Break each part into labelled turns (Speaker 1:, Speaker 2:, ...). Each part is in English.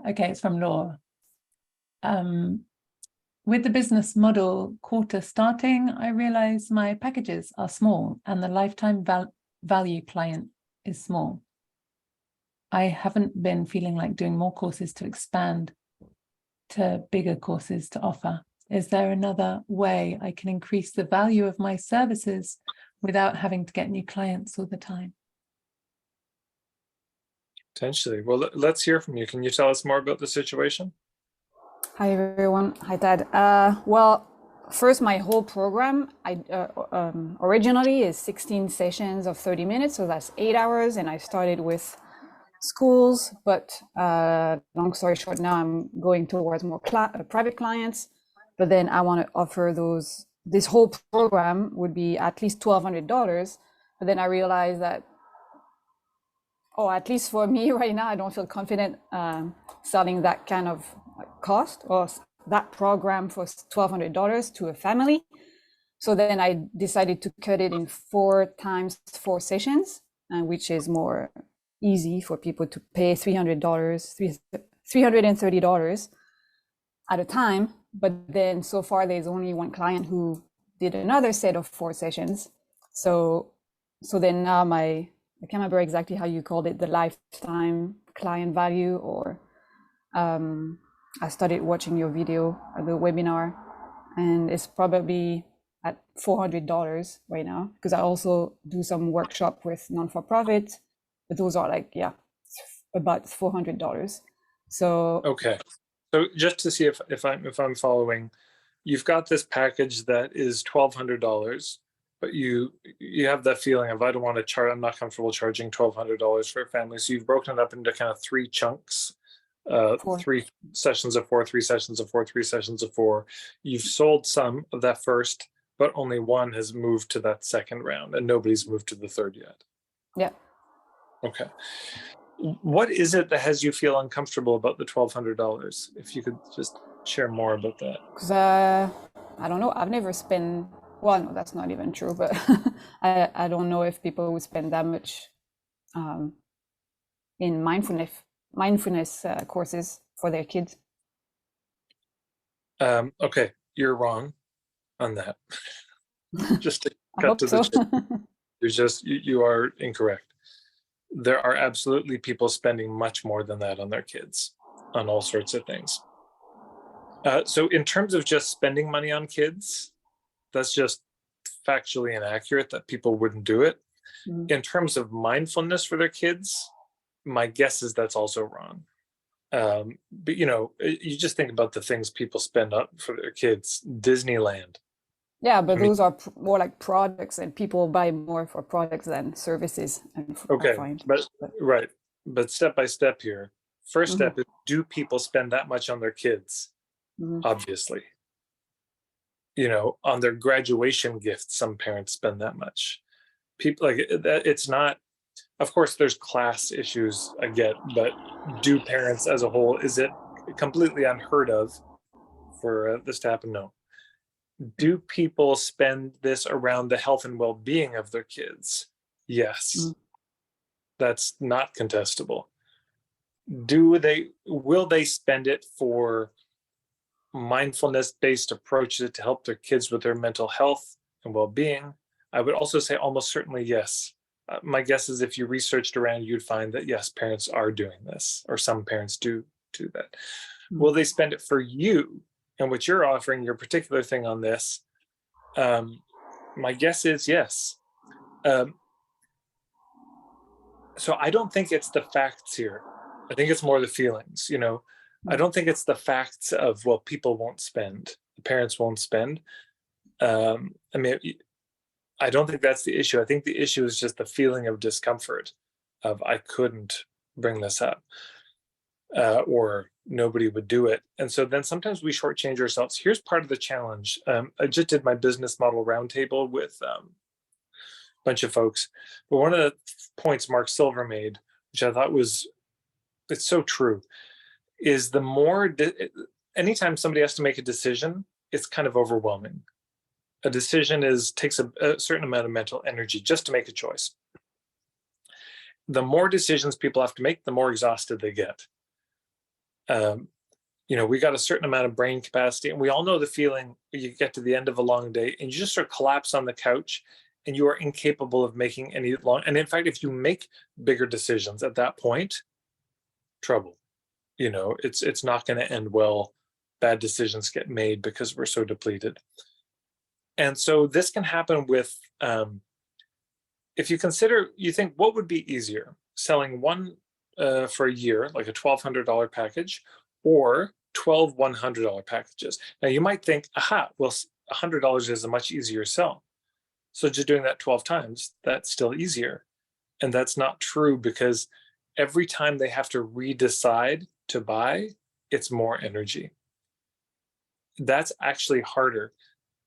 Speaker 1: Okay, it's from Laura. With the business model quarter starting, I realize my packages are small and the lifetime value client is small. I haven't been feeling like doing more courses to expand to bigger courses to offer. Is there another way I can increase the value of my services without having to get new clients all the time?
Speaker 2: Potentially. Well, let's hear from you. Can you tell us more about the situation?
Speaker 3: Hi, everyone. Hi, Ted. Well, first, my whole program originally is 16 sessions of 30 minutes, so that's 8 hours, and I started with schools, but long story short, now I'm going towards more private clients, but then I want to offer this whole program would be at least $1,200, but then I realized that, at least for me right now, I don't feel confident selling that kind of cost or that program for $1,200 to a family. So then I decided to cut it in 4 times 4 sessions, which is more easy for people to pay $330 at a time. But then so far there's only one client who did another set of 4 sessions. So then now I can't remember exactly how you called it, the lifetime client value, or I started watching your video, the webinar, and it's probably at $400 right now, because I also do some workshop with non-for-profit, but those are like, about $400. So
Speaker 2: okay, so just to see if I'm following, you've got this package that is $1,200, but you have that feeling of, I don't want to charge, I'm not comfortable charging $1,200 for a family. So you've broken it up into kind of 3 chunks, 3 sessions of 4, 3 sessions of 4, 3 sessions of 4. You've sold some of that first, but only one has moved to that second round, and nobody's moved to the third yet.
Speaker 3: Yeah.
Speaker 2: Okay. What is it that has you feel uncomfortable about the $1,200? If you could just share more about that.
Speaker 3: Because I don't know, I've never spent, well, no, that's not even true, but I don't know if people would spend that much in mindfulness courses for their kids.
Speaker 2: Okay, you're wrong on that. Just to
Speaker 3: I
Speaker 2: cut
Speaker 3: hope
Speaker 2: to the
Speaker 3: so.
Speaker 2: chase, you are incorrect. There are absolutely people spending much more than that on their kids, on all sorts of things. So in terms of just spending money on kids, that's just factually inaccurate, that people wouldn't do it.
Speaker 3: Mm.
Speaker 2: In terms of mindfulness for their kids, my guess is that's also wrong. But you just think about the things people spend up for their kids. Disneyland.
Speaker 3: Yeah, but those are more like products, and people buy more for products than services.
Speaker 2: Okay, but step by step here. First step is, do people spend that much on their kids? Obviously. On their graduation gifts, some parents spend that much. People like that. It's not, of course, there's class issues, I get, but do parents as a whole, is it completely unheard of for this to happen? No. Do people spend this around the health and well-being of their kids? Yes. That's not contestable. Will they spend it for mindfulness-based approaches to help their kids with their mental health and well-being? I would also say almost certainly yes. My guess is if you researched around, you'd find that yes, parents are doing this, or some parents do that. Will they spend it for you and what you're offering, your particular thing on this? My guess is yes. So I don't think it's the facts here. I think it's more the feelings. I don't think it's the facts of, well, people won't spend, the parents won't spend. I don't think that's the issue. I think the issue is just the feeling of discomfort of, I couldn't bring this up, or nobody would do it. And so then sometimes we shortchange ourselves. Here's part of the challenge. I just did my business model roundtable with a bunch of folks. But one of the points Mark Silver made, which I thought it's so true, is anytime somebody has to make a decision, it's kind of overwhelming. A decision takes a certain amount of mental energy just to make a choice. The more decisions people have to make, the more exhausted they get. We got a certain amount of brain capacity, and we all know the feeling you get to the end of a long day and you just sort of collapse on the couch and you are incapable of making any long. And in fact, if you make bigger decisions at that point, trouble. It's not going to end well. Bad decisions get made because we're so depleted. And so this can happen with, if you think what would be easier, selling one for a year, like a $1,200 package, or 12 $100 packages. Now you might think, well, $100 is a much easier sell. So just doing that 12 times, that's still easier. And that's not true, because every time they have to redecide to buy, it's more energy. That's actually harder.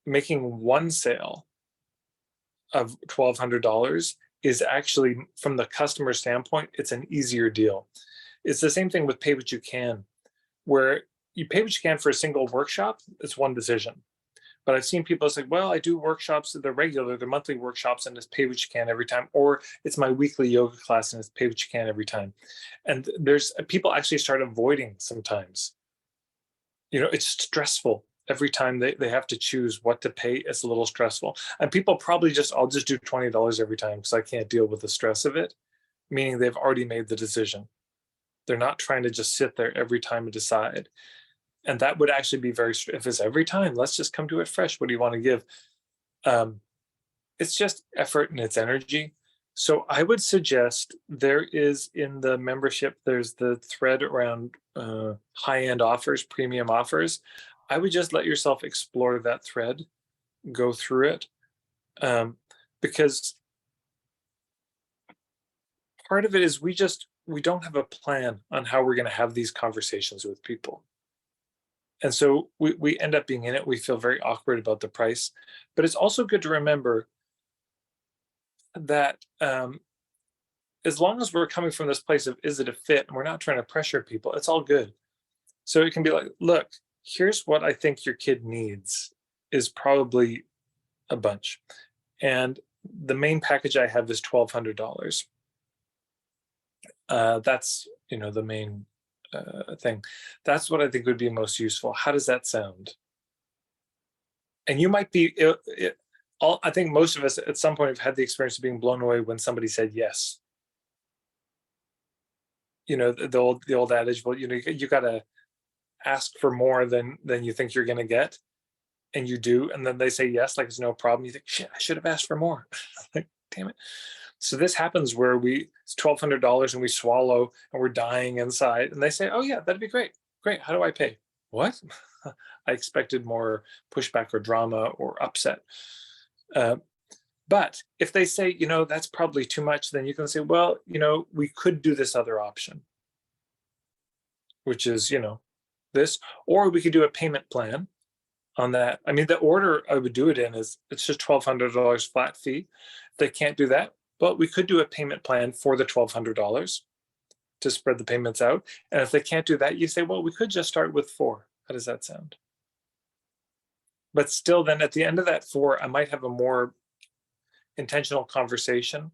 Speaker 2: Making one sale of $1,200 is actually, from the customer standpoint, it's an easier deal. It's the same thing with pay what you can, where you pay what you can for a single workshop. It's one decision. But I've seen people say, well, I do workshops, they're monthly workshops, and it's pay what you can every time. Or it's my weekly yoga class and it's pay what you can every time. And there's people actually start avoiding sometimes. It's stressful. Every time they have to choose what to pay, it's a little stressful. And people probably I'll just do $20 every time because I can't deal with the stress of it, meaning they've already made the decision. They're not trying to just sit there every time and decide. And that would actually be if it's every time, let's just come to it fresh. What do you want to give? It's just effort and it's energy. So I would suggest there is, in the membership, there's the thread around high-end offers, premium offers. I would just let yourself explore that thread, go through it, because part of it is we don't have a plan on how we're going to have these conversations with people. And so we end up being in it. We feel very awkward about the price. But it's also good to remember that as long as we're coming from this place of, is it a fit? And we're not trying to pressure people, it's all good. So it can be like, look, here's what I think your kid needs is probably a bunch. And the main package I have is $1,200. That's, the main thing. That's what I think would be most useful. How does that sound? And you might be, I think most of us at some point have had the experience of being blown away when somebody said yes. The old adage, well, you got to ask for more than you think you're going to get. And you do. And then they say yes, like it's no problem. You think, shit, I should have asked for more. Like, damn it. So this happens where it's $1,200 and we swallow and we're dying inside. And they say, oh yeah, that'd be great. Great. How do I pay? What? I expected more pushback or drama or upset. But if they say, that's probably too much, then you can say, well, we could do this other option, which is, this, or we could do a payment plan on that. I mean, the order I would do it in it's just $1,200 flat fee. If they can't do that, but we could do a payment plan for the $1,200 to spread the payments out. And if they can't do that, you say, well, we could just start with 4. How does that sound? But still, then at the end of that 4, I might have a more intentional conversation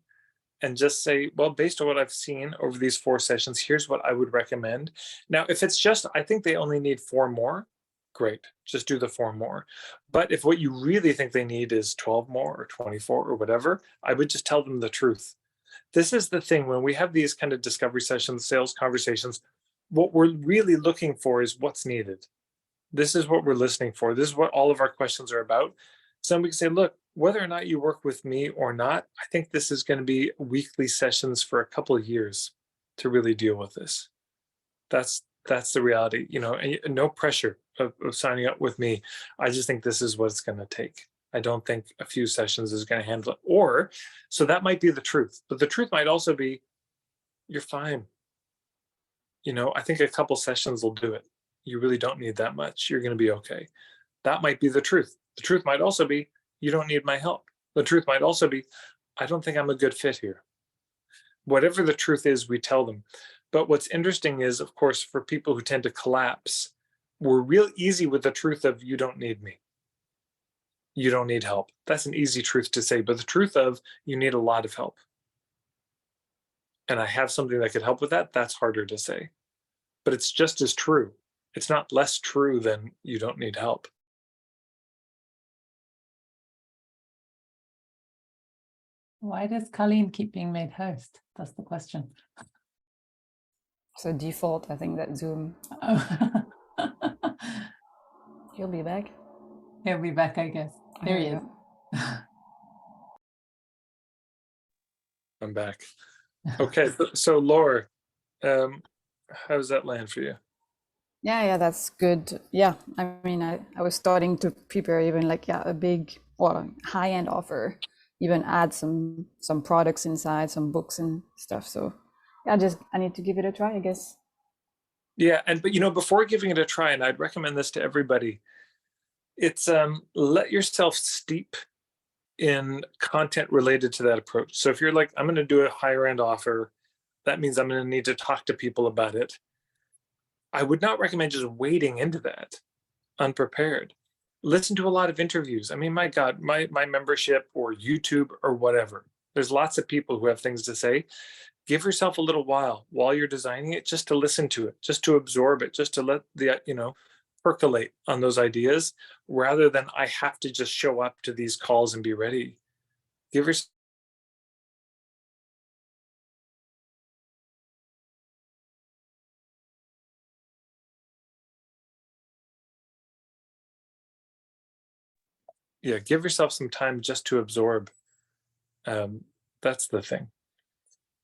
Speaker 2: and just say, well, based on what I've seen over these 4 sessions, here's what I would recommend. Now, if it's just, I think they only need 4 more, great, just do the 4 more. But if what you really think they need is 12 more or 24 or whatever, I would just tell them the truth. This is the thing, when we have these kind of discovery sessions, sales conversations, what we're really looking for is what's needed. This is what we're listening for. This is what all of our questions are about. So we can say, look, whether or not you work with me or not, I think this is going to be weekly sessions for a couple of years to really deal with this. That's the reality, and no pressure of signing up with me. I just think this is what it's going to take. I don't think a few sessions is going to handle it. So that might be the truth, but the truth might also be, you're fine. I think a couple sessions will do it. You really don't need that much. You're going to be okay. That might be the truth. The truth might also be, you don't need my help. The truth might also be, I don't think I'm a good fit here. Whatever the truth is, we tell them. But what's interesting is, of course, for people who tend to collapse, we're real easy with the truth of, you don't need me. You don't need help. That's an easy truth to say. But the truth of, you need a lot of help. And I have something that could help with that, that's harder to say. but it's just as true. It's not less true than you don't need help.
Speaker 1: Why does Colleen keep being made host? That's the question.
Speaker 3: So default, I think that Zoom,
Speaker 1: Oh.
Speaker 3: he'll be back.
Speaker 1: He'll be back, I guess. There he
Speaker 3: we
Speaker 1: is.
Speaker 3: go.
Speaker 2: I'm back. Okay, so Laura, how does that land for you?
Speaker 3: Yeah, that's good. Yeah, I mean, I was starting to prepare even like, yeah, a big, well, high-end offer, even add some products inside, some books and stuff. So yeah, I need to give it a try, I guess.
Speaker 2: Yeah, but before giving it a try, and I'd recommend this to everybody, it's let yourself steep in content related to that approach. So if you're like, I'm going to do a higher end offer, that means I'm going to need to talk to people about it. I would not recommend just wading into that unprepared. Listen to a lot of interviews. I mean, my God, my membership or YouTube or whatever, there's lots of people who have things to say. Give yourself a little while you're designing it, just to listen to it, just to absorb it, just to let the, percolate on those ideas, rather than I have to just show up to these calls and be ready. Give yourself. Yeah, give yourself some time just to absorb. That's the thing.